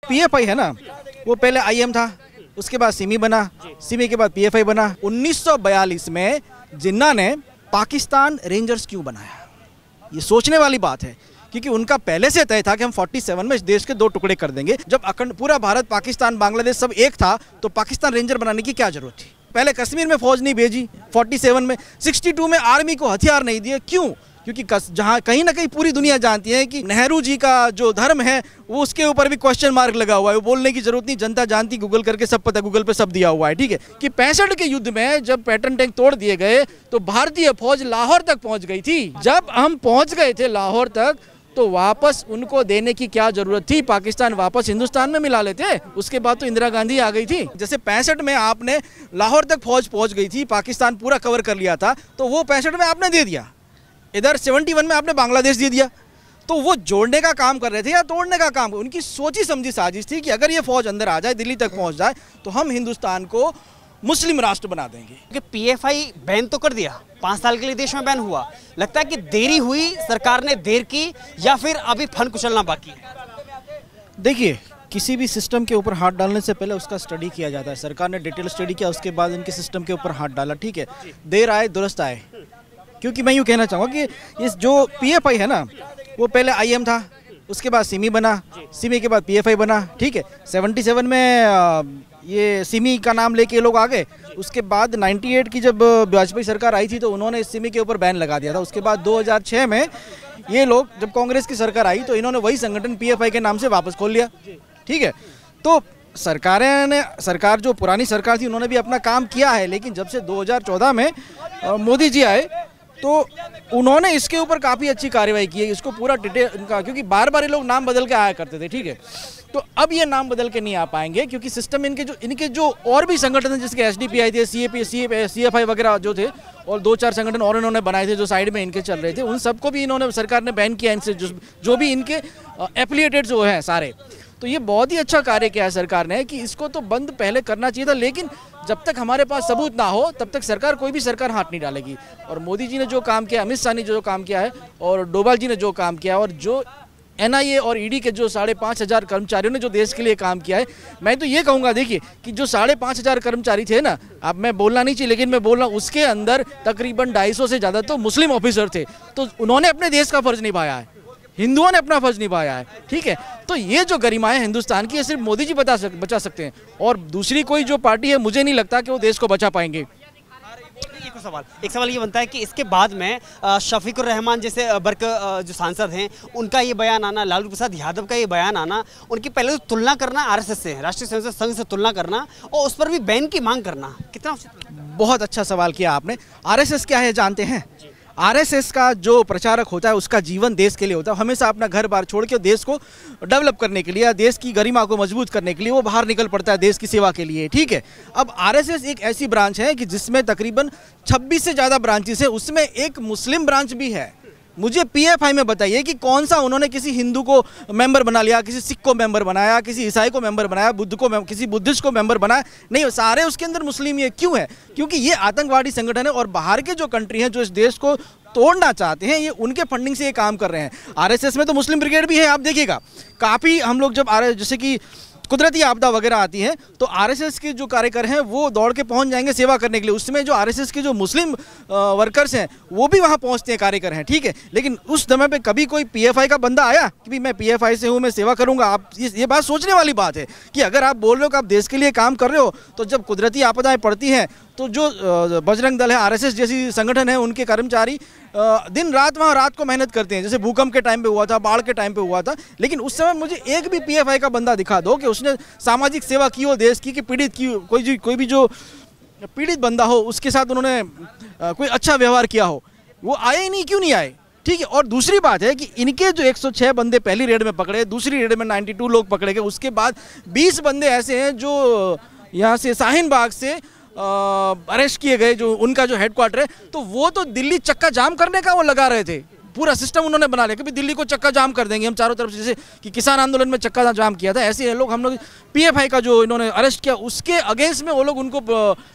PFI है ना, वो पहले आईएम था, उसके बाद सिमी बना, सिमी के बाद पीएफआई बना। 1942 में जिन्ना ने पाकिस्तान रेंजर्स क्यों बनाया, ये सोचने वाली बात है, क्योंकि उनका पहले से तय था कि हम 47 में इस देश के 2 टुकड़े कर देंगे। जब अखंड पूरा भारत, पाकिस्तान, बांग्लादेश सब एक था, तो पाकिस्तान रेंजर बनाने की क्या जरूरत थी। पहले कश्मीर में फौज नहीं भेजी 47 में, 62 में आर्मी को हथियार नहीं दिए, क्यों? क्योंकि जहां कहीं ना कहीं पूरी दुनिया जानती है कि नेहरू जी का जो धर्म है वो उसके ऊपर भी क्वेश्चन मार्क लगा हुआ है, वो बोलने की जरूरत नहीं, जनता जानती, गूगल करके सब पता, गूगल पे सब दिया हुआ है, ठीक है। कि 65 के युद्ध में जब पैटर्न टैंक तोड़ दिए गए तो भारतीय फौज लाहौर तक पहुंच गई थी। जब हम पहुंच गए थे लाहौर तक तो वापस उनको देने की क्या जरूरत थी, पाकिस्तान वापस हिंदुस्तान में मिला लेते। उसके बाद तो इंदिरा गांधी आ गई थी। जैसे 65 में आपने लाहौर तक फौज पहुंच गई थी, पाकिस्तान पूरा कवर कर लिया था, तो वो 65 में आपने दे दिया, इधर 71 में आपने बांग्लादेश दे दिया। तो वो जोड़ने का काम कर रहे थे या तोड़ने का काम? उनकी सोची समझी साजिश थी कि अगर ये फौज अंदर आ जाए, दिल्ली तक पहुंच जाए, तो हम हिंदुस्तान को मुस्लिम राष्ट्र बना देंगे। कि पीएफआई बैन तो कर दिया, 5 साल के लिए देश में बैन हुआ, लगता है कि देरी हुई, सरकार ने देर की, या फिर अभी फन कुचलना बाकी है? देखिए, किसी भी सिस्टम के ऊपर हाथ डालने से पहले उसका स्टडी किया जाता है। सरकार ने डिटेल स्टडी किया, उसके बाद इनके सिस्टम के ऊपर हाथ डाला, ठीक है। देर आए दुरुस्त आए, क्योंकि मैं यूँ कहना चाहूँगा कि इस जो पीएफआई है ना, वो पहले आईएम था, उसके बाद सिमी बना, सिमी के बाद पीएफआई बना, ठीक है। 77 में ये सिमी का नाम लेके लोग आ गए। उसके बाद 98 की जब वाजपेयी सरकार आई थी तो उन्होंने इस सिमी के ऊपर बैन लगा दिया था। उसके बाद 2006 में ये लोग, जब कांग्रेस की सरकार आई तो इन्होंने वही संगठन पीएफआई के नाम से वापस खोल लिया, ठीक है। तो सरकार जो पुरानी सरकार थी उन्होंने भी अपना काम किया है, लेकिन जब से 2014 में मोदी जी आए तो उन्होंने इसके ऊपर काफ़ी अच्छी कार्रवाई की है। इसको पूरा डिटेल इनका, क्योंकि बार बार ये लोग नाम बदल के आया करते थे, ठीक है। तो अब ये नाम बदल के नहीं आ पाएंगे, क्योंकि सिस्टम इनके जो और भी संगठन हैं, जिसके एसडीपीआई थे, सीएफआई वगैरह जो थे, और 2-4 संगठन और इन्होंने बनाए थे जो साइड में इनके चल रहे थे, उन सबको भी इन्होंने, सरकार ने बैन किया इनसे, जो भी इनके एफिलिएटेड जो हैं सारे। तो ये बहुत ही अच्छा कार्य किया है सरकार ने कि इसको तो बंद पहले करना चाहिए था, लेकिन जब तक हमारे पास सबूत ना हो तब तक कोई भी सरकार हाथ नहीं डालेगी। और मोदी जी ने जो काम किया, अमित शाह ने जो काम किया है, और डोभाल जी ने जो काम किया, और जो एनआईए और ईडी के जो 5,500 कर्मचारियों ने जो देश के लिए काम किया है, मैं तो ये कहूँगा, देखिए कि जो 5,500 कर्मचारी थे ना, अब मैं बोलना नहीं चाहिए लेकिन मैं बोल रहा हूँ, उसके अंदर तकरीबन 250 से ज़्यादा तो मुस्लिम ऑफिसर थे। तो उन्होंने अपने देश का फर्ज निभाया है, हिंदुओं ने अपना फर्ज निभाया है, ठीक है। तो ये जो गरिमा है हिंदुस्तान की, ये सिर्फ मोदी जी बचा सकते हैं, और दूसरी कोई जो पार्टी है, मुझे नहीं लगता कि वो देश को बचा पाएंगे। एक सवाल ये बनता है कि इसके बाद में शफीकुर रहमान जैसे बर्क जो सांसद हैं, उनका ये बयान आना, लालू प्रसाद यादव का ये बयान आना, उनकी पहले तो तुलना करना आरएसएस से, राष्ट्रीय स्वयंसेवक संघ से तुलना करना, और उस पर भी बैन की मांग करना, कितना? बहुत अच्छा सवाल किया आपने। आरएसएस क्या है जानते हैं? आरएसएस का जो प्रचारक होता है उसका जीवन देश के लिए होता है। हमेशा अपना घर बार छोड़ के देश को डेवलप करने के लिए या देश की गरिमा को मजबूत करने के लिए वो बाहर निकल पड़ता है देश की सेवा के लिए, ठीक है। अब आरएसएस एक ऐसी ब्रांच है कि जिसमें तकरीबन 26 से ज़्यादा ब्रांचेस हैं, उसमें एक मुस्लिम ब्रांच भी है। मुझे पीएफआई में बताइए कि कौन सा उन्होंने किसी हिंदू को मेंबर बना लिया, किसी सिख को मेंबर बनाया, किसी ईसाई को मेंबर बनाया, किसी बुद्धिस्ट को मेंबर बनाया? नहीं, सारे उसके अंदर मुस्लिम। ये क्यों है? क्योंकि ये आतंकवादी संगठन है, और बाहर के जो कंट्री हैं जो इस देश को तोड़ना चाहते हैं, ये उनके फंडिंग से ये काम कर रहे हैं। आरएसएस में तो मुस्लिम ब्रिगेड भी है, आप देखिएगा। काफ़ी हम लोग जब जैसे कि कुदरती आपदा वगैरह आती है तो आरएसएस के जो कार्यकर हैं वो दौड़ के पहुंच जाएंगे सेवा करने के लिए। उसमें जो आरएसएस के जो मुस्लिम वर्कर्स हैं वो भी वहां पहुंचते हैं, कार्यकर हैं, ठीक है। लेकिन उस समय पे कभी कोई पीएफआई का बंदा आया कि भाई मैं पीएफआई से हूं, मैं सेवा करूंगा? आप ये बात सोचने वाली बात है कि अगर आप बोल रहे हो कि आप देश के लिए काम कर रहे हो, तो जब कुदरती आपदाएं पड़ती हैं तो जो बजरंग दल है, आरएसएस जैसी संगठन है, उनके कर्मचारी दिन रात वहाँ रात को मेहनत करते हैं। जैसे भूकंप के टाइम पे हुआ था, बाढ़ के टाइम पे हुआ था, लेकिन उस समय मुझे एक भी पीएफआई का बंदा दिखा दो कि उसने सामाजिक सेवा की हो देश की, कि पीड़ित की कोई भी जो पीड़ित बंदा हो उसके साथ उन्होंने कोई अच्छा व्यवहार किया हो। वो आए ही नहीं, क्यों नहीं आए, ठीक है। और दूसरी बात है कि इनके जो 106 बंदे पहली रेड में पकड़े, दूसरी रेड में 92 लोग पकड़े गए, उसके बाद 20 बंदे ऐसे हैं जो यहाँ से शाहीन बाग से अरेस्ट किए गए, जो उनका जो हेडक्वार्टर है, तो वो तो दिल्ली चक्का जाम करने का वो लगा रहे थे। पूरा सिस्टम उन्होंने बना लिया कि दिल्ली को चक्का जाम कर देंगे हम चारों तरफ से, जैसे कि किसान आंदोलन में चक्का जाम किया था, ऐसे लोग हम लोग पीएफआई का जो इन्होंने अरेस्ट किया उसके अगेंस्ट में वो लोग उनको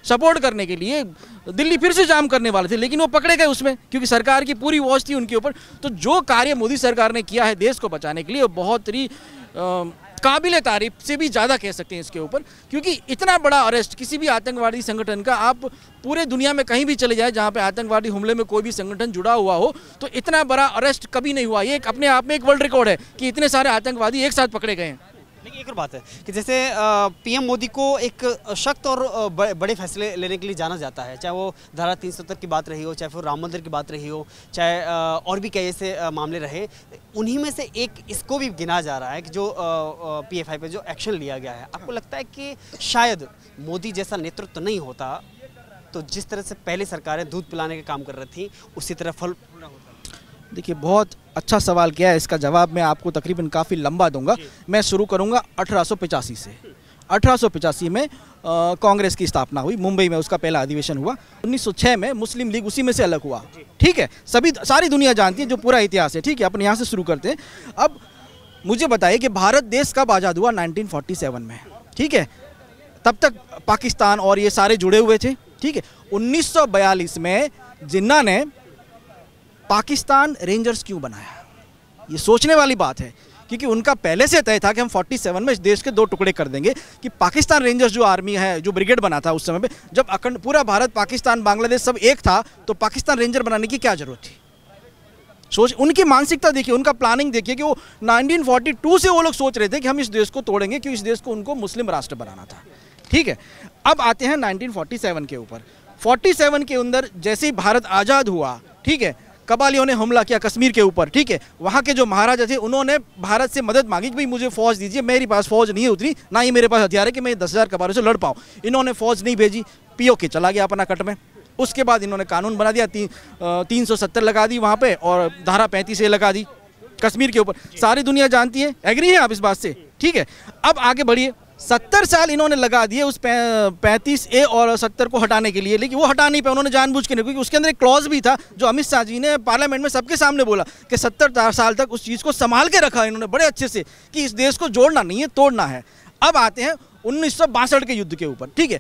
सपोर्ट करने के लिए दिल्ली फिर से जाम करने वाले थे, लेकिन वो पकड़े गए उसमें, क्योंकि सरकार की पूरी वॉच थी उनके ऊपर। तो जो कार्य मोदी सरकार ने किया है देश को बचाने के लिए, वो बहुत ही काबिल तारीफ से भी ज़्यादा कह सकते हैं इसके ऊपर, क्योंकि इतना बड़ा अरेस्ट किसी भी आतंकवादी संगठन का, आप पूरे दुनिया में कहीं भी चले जाए जहाँ पे आतंकवादी हमले में कोई भी संगठन जुड़ा हुआ हो, तो इतना बड़ा अरेस्ट कभी नहीं हुआ। ये अपने आप में एक वर्ल्ड रिकॉर्ड है कि इतने सारे आतंकवादी एक साथ पकड़े गए हैं। लेकिन एक और बात है कि जैसे पीएम मोदी को एक सख्त और बड़े फैसले लेने के लिए जाना जाता है, चाहे वो धारा 370 की बात रही हो, चाहे फिर राम मंदिर की बात रही हो, चाहे और भी कई ऐसे मामले रहे, उन्हीं में से एक इसको भी गिना जा रहा है कि जो PFI पे जो एक्शन लिया गया है। आपको लगता है कि शायद मोदी जैसा नेतृत्व नहीं होता तो जिस तरह से पहले सरकारें दूध पिलाने का काम कर रही थी उसी तरह फल पूरा होता? देखिए, बहुत अच्छा सवाल किया है। इसका जवाब मैं आपको तकरीबन काफ़ी लंबा दूंगा। मैं शुरू करूंगा 1885 से। 1885 में कांग्रेस की स्थापना हुई, मुंबई में उसका पहला अधिवेशन हुआ। 1906 में मुस्लिम लीग उसी में से अलग हुआ। ठीक है, सारी दुनिया जानती है जो पूरा इतिहास है। ठीक है, अपन यहाँ से शुरू करते हैं। अब मुझे बताइए कि भारत देश कब आज़ाद हुआ? 1947 में। ठीक है, तब तक पाकिस्तान और ये सारे जुड़े हुए थे। ठीक है, 1942 में जिन्ना ने पाकिस्तान रेंजर्स क्यों बनाया? ये सोचने वाली बात है, क्योंकि उनका पहले से तय था कि हम 47 में इस देश के 2 टुकड़े कर देंगे। कि पाकिस्तान रेंजर्स जो आर्मी है, जो ब्रिगेड बना था उस समय पे, जब अखंड पूरा भारत, पाकिस्तान, बांग्लादेश सब एक था, तो पाकिस्तान रेंजर बनाने की क्या जरूरत थी? सोच, उनकी मानसिकता देखिए, उनका प्लानिंग देखिए कि वो 1942 से वो लोग सोच रहे थे कि हम इस देश को तोड़ेंगे, क्योंकि इस देश को उनको मुस्लिम राष्ट्र बनाना था। ठीक है, अब आते हैं 1947 के ऊपर। 47 के अंदर जैसे ही भारत आज़ाद हुआ, ठीक है, कबालियों ने हमला किया कश्मीर के ऊपर। ठीक है, वहाँ के जो महाराजा थे उन्होंने भारत से मदद मांगी कि भाई मुझे फौज दीजिए। मेरे पास फौज नहीं है उतनी, ना ही मेरे पास हथियार है कि मैं 10,000 कबालियों से लड़ पाऊँ। इन्होंने फौज नहीं भेजी, POK चला गया अपना कट में। उसके बाद इन्होंने कानून बना दिया, 370 लगा दी वहाँ पे, और धारा 35A लगा दी कश्मीर के ऊपर। सारी दुनिया जानती है, एग्री है आप इस बात से? ठीक है, अब आगे बढ़िए। 70 साल इन्होंने लगा दिए उस 35A और 70 को हटाने के लिए, लेकिन वो हटा नहीं पाए। उन्होंने जानबूझ के नहीं, क्योंकि उसके अंदर एक क्लॉज भी था जो अमित शाह जी ने पार्लियामेंट में सबके सामने बोला कि 70 साल तक उस चीज़ को संभाल के रखा इन्होंने बड़े अच्छे से, कि इस देश को जोड़ना नहीं है, तोड़ना है। अब आते हैं 1962 के युद्ध के ऊपर। ठीक है,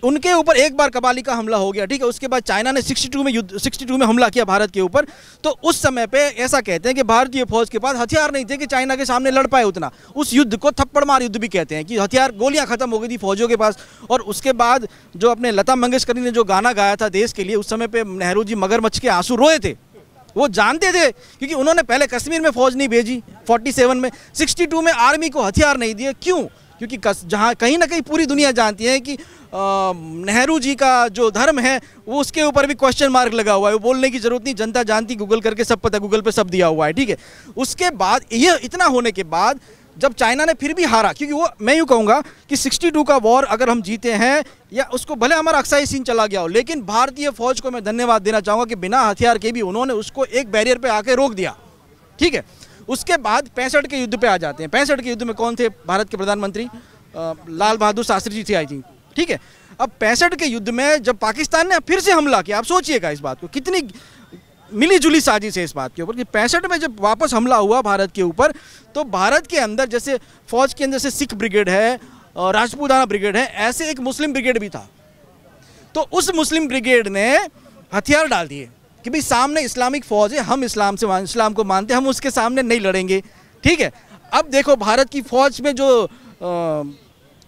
उनके ऊपर एक बार कबाली का हमला हो गया। ठीक है, उसके बाद चाइना ने 62 में हमला किया भारत के ऊपर। तो उस समय पे ऐसा कहते हैं कि भारतीय फौज के पास हथियार नहीं थे कि चाइना के सामने लड़ पाए उतना। उस युद्ध को थप्पड़ मार युद्ध भी कहते हैं, कि हथियार, गोलियां खत्म हो गई थी फौजियों के पास। और उसके बाद जो अपने लता मंगेशकर ने जो गाना गाया था देश के लिए, उस समय पे नेहरू जी मगरमच्छ के आंसू रोए थे। वो जानते थे, क्योंकि उन्होंने पहले कश्मीर में फौज नहीं भेजी 47 में, 62 में आर्मी को हथियार नहीं दिए। क्यों? क्योंकि जहाँ कहीं ना कहीं पूरी दुनिया जानती है कि नेहरू जी का जो धर्म है वो, उसके ऊपर भी क्वेश्चन मार्क लगा हुआ है। वो बोलने की जरूरत नहीं, जनता जानती, गूगल करके सब पता, गूगल पे सब दिया हुआ है। ठीक है, उसके बाद ये इतना होने के बाद जब चाइना ने फिर भी हारा, क्योंकि वो, मैं यूँ कहूँगा कि 62 का वॉर अगर हम जीते हैं, या उसको भले हमारा अक्साई सीन चला गया हो, लेकिन भारतीय फौज को मैं धन्यवाद देना चाहूँगा कि बिना हथियार के भी उन्होंने उसको एक बैरियर पर आके रोक दिया। ठीक है, उसके बाद 65 के युद्ध पे आ जाते हैं। 65 के युद्ध में कौन थे? भारत के प्रधानमंत्री लाल बहादुर शास्त्री जी थे, आई थिंक। ठीक है, अब 65 के युद्ध में जब पाकिस्तान ने फिर से हमला किया, आप सोचिएगा इस बात को, कितनी मिली जुली साजिश है इस बात के ऊपर, कि 65 में जब वापस हमला हुआ भारत के ऊपर, तो भारत के अंदर जैसे फौज के अंदर से सिख ब्रिगेड है, राजपूताना ब्रिगेड है, ऐसे एक मुस्लिम ब्रिगेड भी था। तो उस मुस्लिम ब्रिगेड ने हथियार डाल दिए कि भाई सामने इस्लामिक फौज है, हम इस्लाम को मानते हैं, हम उसके सामने नहीं लड़ेंगे। ठीक है, अब देखो भारत की फौज में जो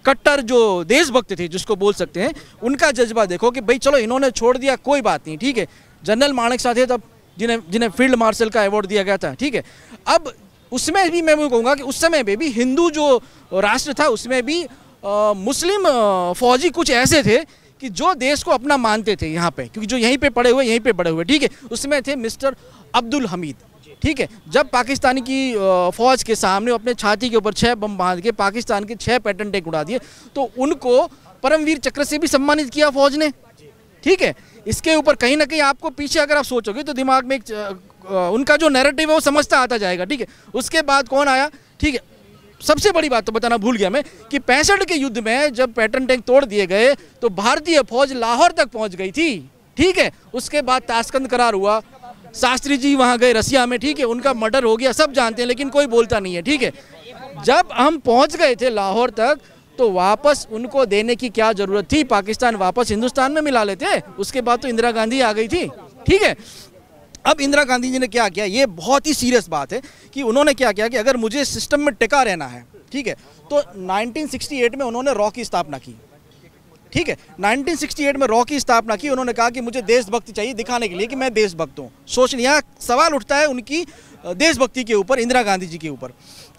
कट्टर जो देशभक्त थे, जिसको बोल सकते हैं, उनका जज्बा देखो कि भाई चलो इन्होंने छोड़ दिया, कोई बात नहीं। ठीक है, जनरल मानेकशॉ थे तब, जिन्हें फील्ड मार्शल का अवार्ड दिया गया था। ठीक है, अब उसमें भी मैं कहूँगा कि उस समय पे भी हिंदू जो राष्ट्र था, उसमें भी मुस्लिम फौजी कुछ ऐसे थे कि जो देश को अपना मानते थे यहाँ पे, क्योंकि जो यहीं पे पड़े हुए, यहीं पे बड़े हुए। ठीक है, उसमें थे मिस्टर अब्दुल हमीद। ठीक है, जब पाकिस्तानी की फौज के सामने अपने छाती के ऊपर 6 बम बांध के पाकिस्तान के 6 पैटर्न टैंक उड़ा दिए, तो उनको परमवीर चक्र से भी सम्मानित किया फौज ने। ठीक है, इसके ऊपर कहीं ना कहीं आपको पीछे अगर आप सोचोगे तो दिमाग में उनका जो नैरेटिव है वो समझता आता जाएगा। ठीक है, उसके बाद कौन आया? ठीक है, सबसे बड़ी बात तो बताना भूल गया मैं कि 65 के युद्ध में जब पैटर्न टैंक तोड़ दिए गए तो भारतीय फौज लाहौर तक पहुंच गई थी। ठीक है, उसके बाद ताशकंद करार हुआ, शास्त्री जी वहां गए रसिया में। ठीक है, उनका मर्डर हो गया, सब जानते हैं, लेकिन कोई बोलता नहीं है। ठीक है, जब हम पहुंच गए थे लाहौर तक, तो वापस उनको देने की क्या जरूरत थी? पाकिस्तान वापस हिंदुस्तान में मिला लेते। उसके बाद तो इंदिरा गांधी आ गई थी। ठीक है, अब इंदिरा गांधी जी ने क्या किया, ये बहुत ही सीरियस बात है कि उन्होंने क्या किया कि अगर मुझे सिस्टम में टिका रहना है, ठीक है। तो 1968 में उन्होंने रॉ की स्थापना की, ठीक है। 1968 में रॉ की स्थापना की। उन्होंने कहा कि मुझे देशभक्ति चाहिए दिखाने के लिए कि मैं देशभक्त हूँ। सोचने यहाँ सवाल उठता है उनकी देशभक्ति के ऊपर, इंदिरा गांधी जी के ऊपर,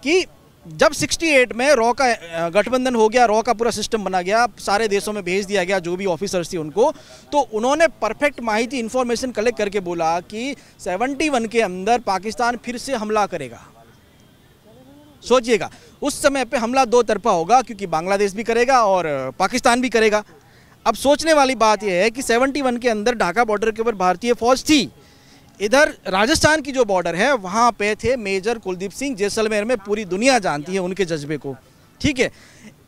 कि जब 68 में रॉ का गठबंधन हो गया, रॉ का पूरा सिस्टम बना गया, सारे देशों में भेज दिया गया जो भी ऑफिसर्स थे उनको, तो उन्होंने परफेक्ट माहिती इन्फॉर्मेशन कलेक्ट करके बोला कि 71 के अंदर पाकिस्तान फिर से हमला करेगा। सोचिएगा, उस समय पे हमला दो तरफा होगा, क्योंकि बांग्लादेश भी करेगा और पाकिस्तान भी करेगा। अब सोचने वाली बात यह है कि 71 के अंदर ढाका बॉर्डर के ऊपर भारतीय फौज थी, इधर राजस्थान की जो बॉर्डर है वहाँ पे थे मेजर कुलदीप सिंह, जैसलमेर में पूरी दुनिया जानती है उनके जज्बे को, ठीक है।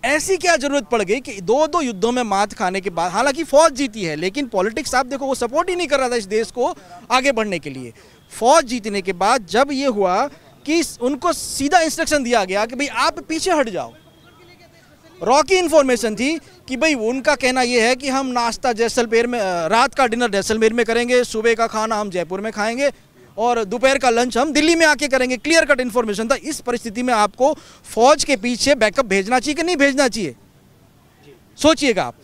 ऐसी क्या जरूरत पड़ गई कि दो युद्धों में मात खाने के बाद, हालांकि फौज जीती है लेकिन पॉलिटिक्स आप देखो वो सपोर्ट ही नहीं कर रहा था इस देश को आगे बढ़ने के लिए। फौज जीतने के बाद जब ये हुआ कि उनको सीधा इंस्ट्रक्शन दिया गया कि भाई आप पीछे हट जाओ। रॉ की इंफॉर्मेशन थी कि भाई उनका कहना यह है कि हम नाश्ता जैसलमेर में, रात का डिनर जैसलमेर में करेंगे, सुबह का खाना हम जयपुर में खाएंगे और दोपहर का लंच हम दिल्ली में आके करेंगे। क्लियर कट इंफॉर्मेशन था। इस परिस्थिति में आपको फौज के पीछे बैकअप भेजना चाहिए कि नहीं भेजना चाहिए? सोचिएगा आप,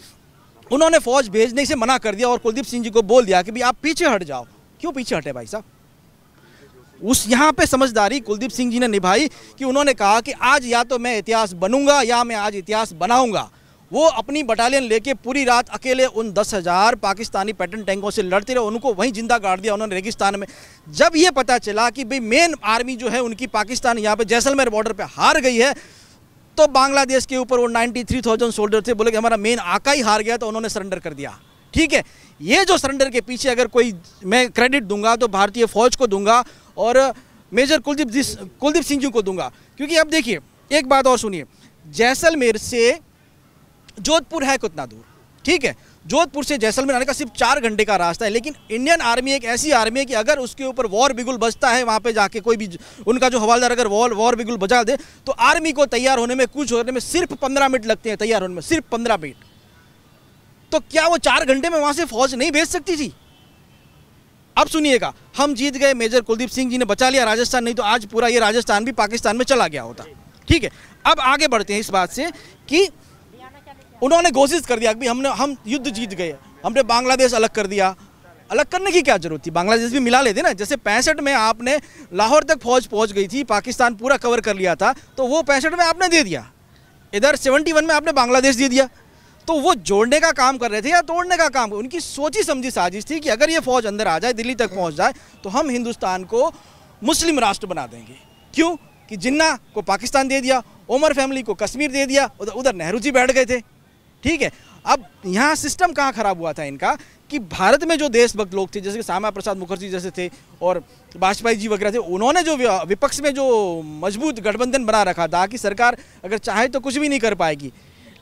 उन्होंने फौज भेजने से मना कर दिया और कुलदीप सिंह जी को बोल दिया कि भाई आप पीछे हट जाओ। क्यों पीछे हटे भाई साहब? उस यहाँ पे समझदारी कुलदीप सिंह जी ने निभाई कि उन्होंने कहा कि आज या तो मैं इतिहास बनूंगा या मैं आज इतिहास बनाऊंगा। वो अपनी बटालियन लेके पूरी रात अकेले उन 10,000 पाकिस्तानी पैटर्न टैंकों से लड़ते रहे, उनको वहीं जिंदा गाड़ दिया उन्होंने रेगिस्तान में। जब ये पता चला कि भाई मेन आर्मी जो है उनकी पाकिस्तान यहाँ पे जैसलमेर बॉर्डर पे हार गई है, तो बांग्लादेश के ऊपर वो 93,000 सोल्जर थे, बोले कि हमारा मेन आका ही हार गया, तो उन्होंने सरेंडर कर दिया। ठीक है, ये जो सरेंडर के पीछे अगर कोई मैं क्रेडिट दूंगा तो भारतीय फौज को दूंगा और मेजर कुलदीप सिंह जी को दूंगा। क्योंकि अब देखिए एक बात और सुनिए, जैसलमेर से जोधपुर है कितना दूर? ठीक है, जोधपुर से जैसलमेर आने का सिर्फ 4 घंटे का रास्ता है। लेकिन इंडियन आर्मी एक ऐसी आर्मी है कि अगर उसके ऊपर वॉर बिगुल बजता है, वहाँ पे जाके कोई भी उनका जो हवालदार अगर वॉर बिगुल बजा दे तो आर्मी को तैयार होने में, कुछ होने में सिर्फ 15 मिनट लगते हैं, तैयार होने में सिर्फ 15 मिनट। तो क्या वो 4 घंटे में वहाँ से फौज नहीं भेज सकती थी? अब सुनिएगा, हम जीत गए, मेजर कुलदीप सिंह जी ने बचा लिया राजस्थान, नहीं तो आज पूरा ये राजस्थान भी पाकिस्तान में चला गया होता। ठीक है, अब आगे बढ़ते हैं इस बात से कि उन्होंने घोषित कर दिया कि हम युद्ध जीत गए, हमने बांग्लादेश अलग कर दिया। अलग करने की क्या जरूरत थी? बांग्लादेश भी मिला लेते ना। जैसे 65 में आपने लाहौर तक फौज पहुंच गई थी, पाकिस्तान पूरा कवर कर लिया था, तो वो 65 में आपने दे दिया, इधर 71 में आपने बांग्लादेश दे दिया। तो वो जोड़ने का काम कर रहे थे या तोड़ने का काम? उनकी सोची समझी साजिश थी कि अगर ये फौज अंदर आ जाए, दिल्ली तक पहुंच जाए, तो हम हिंदुस्तान को मुस्लिम राष्ट्र बना देंगे। क्यों? कि जिन्ना को पाकिस्तान दे दिया, ओमर फैमिली को कश्मीर दे दिया, उधर नेहरू जी बैठ गए थे। ठीक है, अब यहाँ सिस्टम कहाँ खराब हुआ था इनका कि भारत में जो देशभक्त लोग थे, जैसे कि श्यामा प्रसाद मुखर्जी जैसे थे और वाजपेयी जी वगैरह थे, उन्होंने जो विपक्ष में जो मजबूत गठबंधन बना रखा था कि सरकार अगर चाहे तो कुछ भी नहीं कर पाएगी,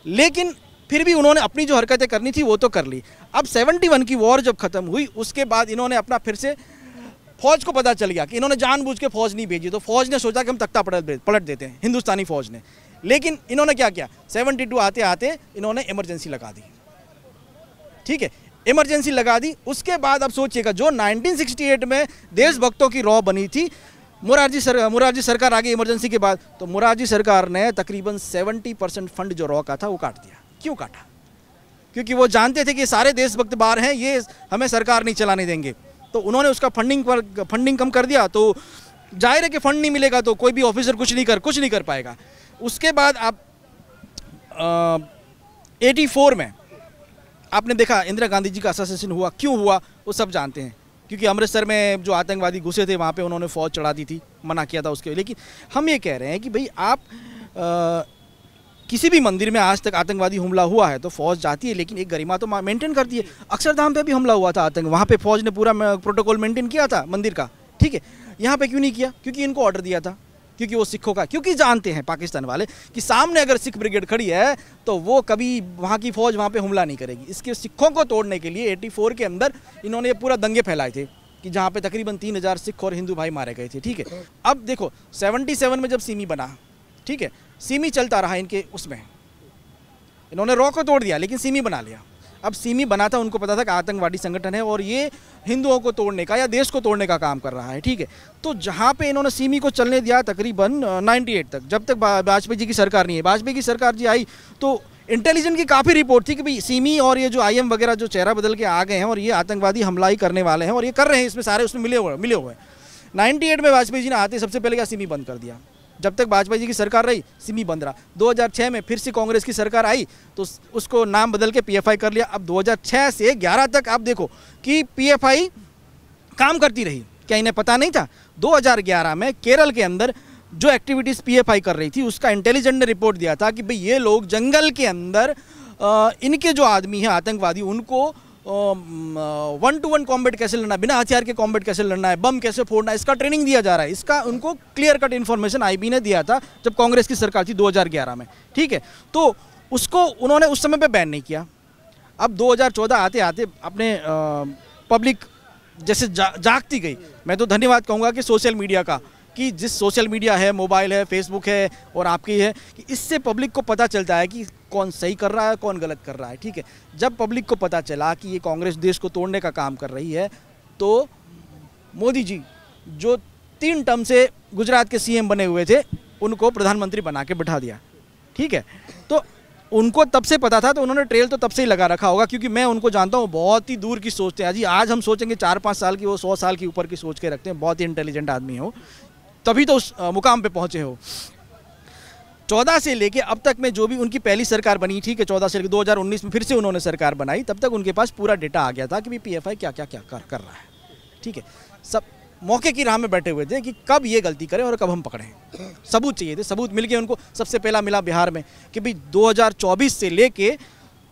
लेकिन फिर भी उन्होंने अपनी जो हरकतें करनी थी वो तो कर ली। अब 71 की वॉर जब खत्म हुई, उसके बाद इन्होंने अपना फिर से फौज को पता चल गया कि इन्होंने जानबूझ के फौज नहीं भेजी, तो फौज ने सोचा कि हम तख्ता पलट देते हैं, हिंदुस्तानी फौज ने। लेकिन इन्होंने क्या किया, 72 आते आते इन्होंने इमरजेंसी लगा दी। ठीक है, इमरजेंसी लगा दी। उसके बाद अब सोचिएगा, जो 1968 में देशभक्तों की रॉ बनी थी, मुरारजी सरकार आ गई इमरजेंसी के बाद, तो मुरारजी सरकार ने तकरीबन 70% फंड जो रॉ का था वो काट दिया। क्यों काटा? क्योंकि वो जानते थे कि सारे देशभक्त बाहर हैं, ये हमें सरकार नहीं चलाने देंगे, तो उन्होंने उसका फंडिंग कम कर दिया। तो जाहिर है कि फंड नहीं मिलेगा तो कोई भी ऑफिसर कुछ नहीं कर पाएगा। उसके बाद आप 84 में आपने देखा इंदिरा गांधी जी का असैसिनेशन हुआ। क्यों हुआ वो सब जानते हैं, क्योंकि अमृतसर में जो आतंकवादी घुसे थे वहाँ पे उन्होंने फौज चढ़ा दी थी, मना किया था उसके। लेकिन हम ये कह रहे हैं कि भाई आप किसी भी मंदिर में आज तक आतंकवादी हमला हुआ है तो फौज जाती है, लेकिन एक गरिमा तो मेंटेन करती है। अक्षरधाम पे भी हमला हुआ था आतंक, वहाँ पे फौज ने पूरा प्रोटोकॉल मेंटेन किया था मंदिर का। ठीक है, यहाँ पे क्यों नहीं किया? क्योंकि इनको ऑर्डर दिया था, क्योंकि वो सिखों का, क्योंकि जानते हैं पाकिस्तान वाले कि सामने अगर सिख ब्रिगेड खड़ी है तो वो कभी वहाँ की फौज वहाँ पे हमला नहीं करेगी। इसके सिखों को तोड़ने के लिए 84 के अंदर इन्होंने पूरा दंगे फैलाए थे कि जहाँ पे तकरीबन 3000 सिख और हिंदू भाई मारे गए थे। ठीक है, अब देखो 77 में जब सीमी बना, ठीक है, सीमी चलता रहा इनके उसमें, इन्होंने रॉ को तोड़ दिया लेकिन सीमी बना लिया। अब सिमी बना था, उनको पता था कि आतंकवादी संगठन है और ये हिंदुओं को तोड़ने का या देश को तोड़ने का काम कर रहा है, ठीक है। तो जहाँ पे इन्होंने सिमी को चलने दिया तकरीबन 98 तक, जब तक वाजपेयी जी की सरकार नहीं है। वाजपेयी की सरकार जी आई तो इंटेलिजेंस की काफ़ी रिपोर्ट थी कि भाई सिमी और ये जो IM वगैरह जो चेहरा बदल के आ गए हैं और ये आतंकवादी हमला ही करने वाले हैं और ये कर रहे हैं, इसमें सारे उसमें मिले हुए हैं। 98 में वाजपेयी जी ने आते सबसे पहले क्या सिमी बंद कर दिया। जब तक वाजपेयी जी की सरकार रही सिमी बंद रहा। 2006 में फिर से कांग्रेस की सरकार आई तो उसको नाम बदल के PFI कर लिया। अब 2006 से 11 तक आप देखो कि PFI काम करती रही। क्या इन्हें पता नहीं था? 2011 में केरल के अंदर जो एक्टिविटीज़ PFI कर रही थी उसका इंटेलिजेंस ने रिपोर्ट दिया था कि भाई ये लोग जंगल के अंदर इनके जो आदमी हैं आतंकवादी उनको 1-to-1 कॉम्बैट कैसे लड़ना है, बिना हथियार के कॉम्बैट कैसे लड़ना है, बम कैसे फोड़ना है, इसका ट्रेनिंग दिया जा रहा है। इसका उनको क्लियर कट इन्फॉर्मेशन IB ने दिया था जब कांग्रेस की सरकार थी 2011 में, ठीक है। तो उसको उन्होंने उस समय पे बैन नहीं किया। अब 2014 आते आते अपने पब्लिक जैसे जागती गई। मैं तो धन्यवाद कहूँगा कि सोशल मीडिया का, कि जिस सोशल मीडिया है, मोबाइल है, फेसबुक है और आपकी है, कि इससे पब्लिक को पता चलता है कि कौन सही कर रहा है, कौन गलत कर रहा है, ठीक है। जब पब्लिक को पता चला कि ये कांग्रेस देश को तोड़ने का काम कर रही है तो मोदी जी जो 3 टर्म से गुजरात के CM बने हुए थे उनको प्रधानमंत्री बना के बिठा दिया, ठीक है। तो उनको तब से पता था, तो उन्होंने ट्रेल तो तब से ही लगा रखा होगा, क्योंकि मैं उनको जानता हूँ, बहुत ही दूर की सोचते हैं। जी आज हम सोचेंगे 4-5 साल की, वो 100 साल की ऊपर की सोच के रखते हैं। बहुत ही इंटेलिजेंट आदमी हो, तभी तो उस मुकाम पे पहुँचे हो। 14 से लेके अब तक में जो भी उनकी पहली सरकार बनी, ठीक है, 14 से लेकर 2019 में फिर से उन्होंने सरकार बनाई, तब तक उनके पास पूरा डेटा आ गया था कि PFI क्या क्या क्या कर रहा है, ठीक है। सब मौके की राह में बैठे हुए थे कि कब ये गलती करें और कब हम पकड़ें। सबूत चाहिए थे, सबूत मिल गए उनको। सबसे पहला मिला बिहार में कि भाई 2024 से लेके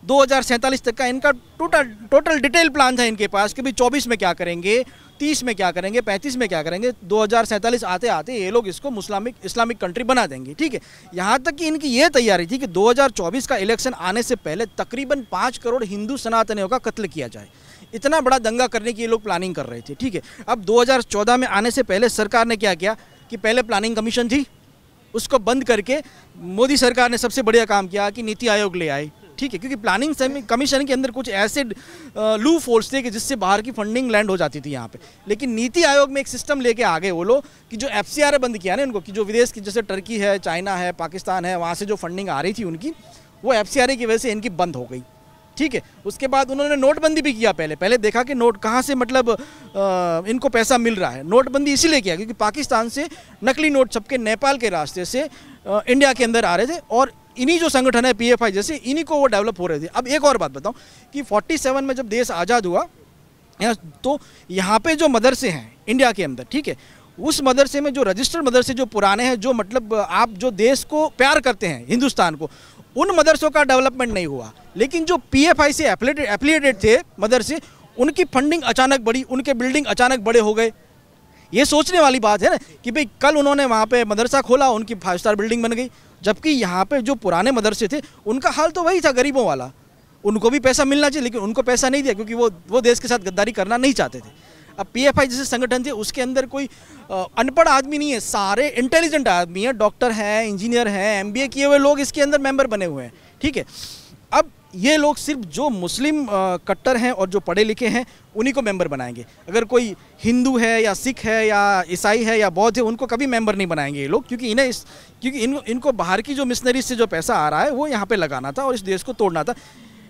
2047 तक का इनका टोटल डिटेल प्लान था इनके पास कि भाई 24 में क्या करेंगे, 30 में क्या करेंगे, 35 में क्या करेंगे, 2047 आते आते ये लोग इसको इस्लामिक कंट्री बना देंगे, ठीक है। यहाँ तक कि इनकी ये तैयारी थी कि 2024 का इलेक्शन आने से पहले तकरीबन 5 करोड़ हिंदू सनातनियों का कत्ल किया जाए। इतना बड़ा दंगा करने की ये लोग प्लानिंग कर रहे थे, ठीक है। अब 2014 में आने से पहले सरकार ने क्या किया कि पहले प्लानिंग कमीशन थी, उसको बंद करके मोदी सरकार ने सबसे बढ़िया काम किया कि नीति आयोग ले आए, ठीक है। क्योंकि प्लानिंग कमीशन के अंदर कुछ ऐसे लू फोल्स थे कि जिससे बाहर की फंडिंग लैंड हो जाती थी यहाँ पे। लेकिन नीति आयोग में एक सिस्टम लेके आ गए वो लोग कि जो FCRA बंद किया ना इनको, कि जो विदेश की जैसे टर्की है, चाइना है, पाकिस्तान है, वहाँ से जो फंडिंग आ रही थी उनकी, वो FCRA की वजह से इनकी बंद हो गई, ठीक है। उसके बाद उन्होंने नोटबंदी भी किया। पहले देखा कि नोट कहाँ से मतलब इनको पैसा मिल रहा है। नोटबंदी इसीलिए किया क्योंकि पाकिस्तान से नकली नोट छपके नेपाल के रास्ते से इंडिया के अंदर आ रहे थे और इन्हीं जो संगठन है PFI जैसे, इन्हीं को वो डेवलप हो रहे थे। अब एक और बात बताऊं कि 47 में जब देश आज़ाद हुआ तो यहाँ पे जो मदरसे हैं इंडिया के अंदर, ठीक है, उस मदरसे में जो रजिस्टर्ड मदरसे जो पुराने हैं, जो मतलब आप जो देश को प्यार करते हैं हिंदुस्तान को, उन मदरसों का डेवलपमेंट नहीं हुआ। लेकिन जो PFI से एफिलिएटेड थे मदरसे, उनकी फंडिंग अचानक बढ़ी, उनके बिल्डिंग अचानक बड़े हो गए। ये सोचने वाली बात है ना कि भाई कल उन्होंने वहाँ पे मदरसा खोला, उनकी 5 स्टार बिल्डिंग बन गई, जबकि यहाँ पे जो पुराने मदरसे थे उनका हाल तो वही था गरीबों वाला। उनको भी पैसा मिलना चाहिए लेकिन उनको पैसा नहीं दिया क्योंकि वो देश के साथ गद्दारी करना नहीं चाहते थे। अब PFI जैसे संगठन थे उसके अंदर कोई अनपढ़ आदमी नहीं है, सारे इंटेलिजेंट आदमी हैं, डॉक्टर हैं, इंजीनियर हैं, MBA किए हुए लोग इसके अंदर मेंबर बने हुए हैं, ठीक है। अब ये लोग सिर्फ जो मुस्लिम कट्टर हैं और जो पढ़े लिखे हैं उन्हीं को मेंबर बनाएंगे। अगर कोई हिंदू है या सिख है या ईसाई है या बौद्ध है उनको कभी मेंबर नहीं बनाएंगे ये लोग, क्योंकि इनको बाहर की जो मिशनरी से जो पैसा आ रहा है वो यहाँ पे लगाना था और इस देश को तोड़ना था।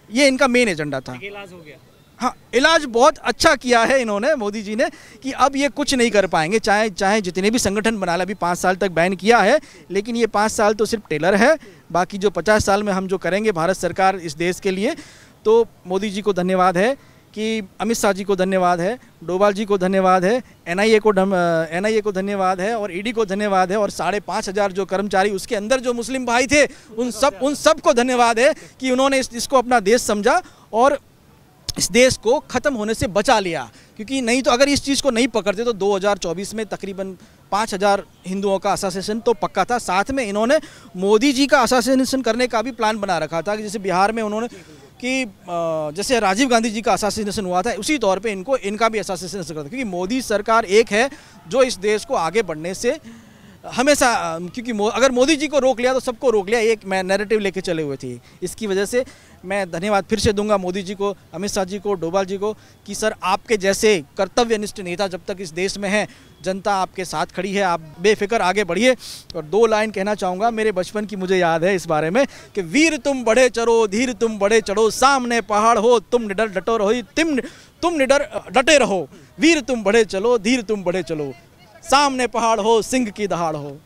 ये इनका मेन एजेंडा था। इलाज हो गया। हाँ, इलाज बहुत अच्छा किया है इन्होंने, मोदी जी ने, कि अब ये कुछ नहीं कर पाएंगे, चाहे जितने भी संगठन बना ले। अभी 5 साल तक बैन किया है लेकिन ये 5 साल तो सिर्फ टेलर है। बाकी जो 50 साल में हम जो करेंगे भारत सरकार इस देश के लिए, तो मोदी जी को धन्यवाद है, कि अमित शाह जी को धन्यवाद है, डोभाल जी को धन्यवाद है, NIA को धन्यवाद है और ED को धन्यवाद है और 5,500 जो कर्मचारी उसके अंदर जो मुस्लिम भाई थे उन सब को धन्यवाद है कि उन्होंने इसको अपना देश समझा और इस देश को ख़त्म होने से बचा लिया। क्योंकि नहीं तो अगर इस चीज़ को नहीं पकड़ते तो 2024 में तकरीबन 5,000 हिंदुओं का असासिनेशन तो पक्का था। साथ में इन्होंने मोदी जी का असासिनेशन करने का भी प्लान बना रखा था कि जैसे बिहार में उन्होंने कि जैसे राजीव गांधी जी का असासिनेशन हुआ था उसी तौर पे इनका भी असासिनेशन करता, क्योंकि मोदी सरकार एक है जो इस देश को आगे बढ़ने से हमेशा क्योंकि अगर मोदी जी को रोक लिया तो सबको रोक लिया, एक मैं नैरेटिव लेके चले हुए थे। इसकी वजह से मैं धन्यवाद फिर से दूंगा मोदी जी को, अमित शाह जी को, डोभाल जी को कि सर आपके जैसे कर्तव्यनिष्ठ नेता जब तक इस देश में हैं, जनता आपके साथ खड़ी है, आप बेफिक्र आगे बढ़िए। और 2 लाइन कहना चाहूँगा, मेरे बचपन की मुझे याद है इस बारे में कि वीर तुम बढ़े चढ़ो, धीर तुम बढ़े चढ़ो, सामने पहाड़ हो तुम निडर डटो रहो, तुम निडर डटे रहो, वीर तुम बढ़े चलो, धीर तुम बढ़े चलो, सामने पहाड़ हो सिंह की दहाड़ हो।